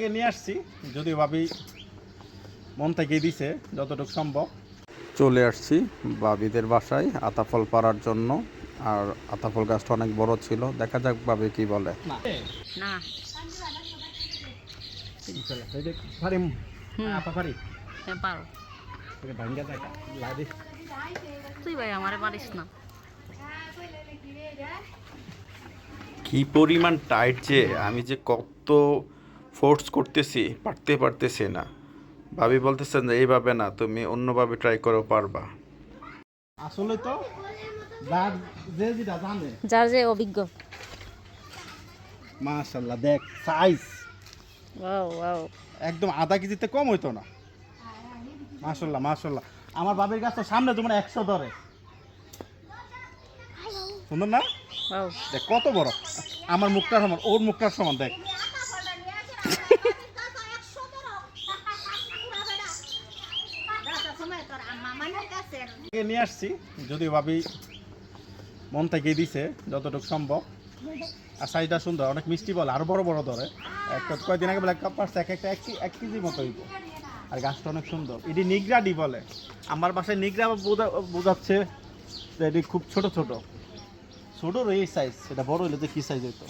নিয়ে আসছি, যদিও ভাবি মন থেকে দিছে যতটুকু সম্ভব। চলে আসছি বাবিদের বাসায় আতাফল পাড়ার জন্য। আর আতাফল গাছটা অনেক বড় ছিল, দেখা যাক ভাবি কি বলে। না না পারি পারো ভাঙ্গা দেখা লাদি। তুই ভাই আমারে পারিস না। কি পরিমাণ টাইট যে আমি যে কত ফোর্স করতেছি, পারতেছে না। ভাবি বলতেছেন যে এইভাবে না, তুমি অন্যভাবে ট্রাই করো, পারবা। আসলে তো যার যে যেটা জানে। যার যে অভিজ্ঞ। মাশাআল্লাহ, দেখ সাইজ ওয়াও ওয়াও একদম আধা কেজিতে কম হইতো না। মাশাআল্লাহ মাশাআল্লাহ, আমার বাবির গাছ তো সামনে তোমার 100 ধরে। সুন্দর না? ওয়াও দেখ কত বড়, আমার মুখটার সমান, ওর মুখটার সমান। দেখ নিয়ে আসছি, যদিও ভাবি মন থেকে দিছে যতটুকু সম্ভব। আর সাইজটা সুন্দর, অনেক মিষ্টি বলে, আরো বড় বড় ধরে। একটা কয়েকদিন আগে ব্ল্যাক কাপ পারছে, এক কেজির মতো হইব। আর গাছটা অনেক সুন্দর, এটি নিগড়াডি বলে। আমার বাসায় নিগড়া বোঝাচ্ছে যে এটি খুব ছোট ছোট ছোট এই সাইজ। এটা বড় হইলে যে কি সাইজ হইতো।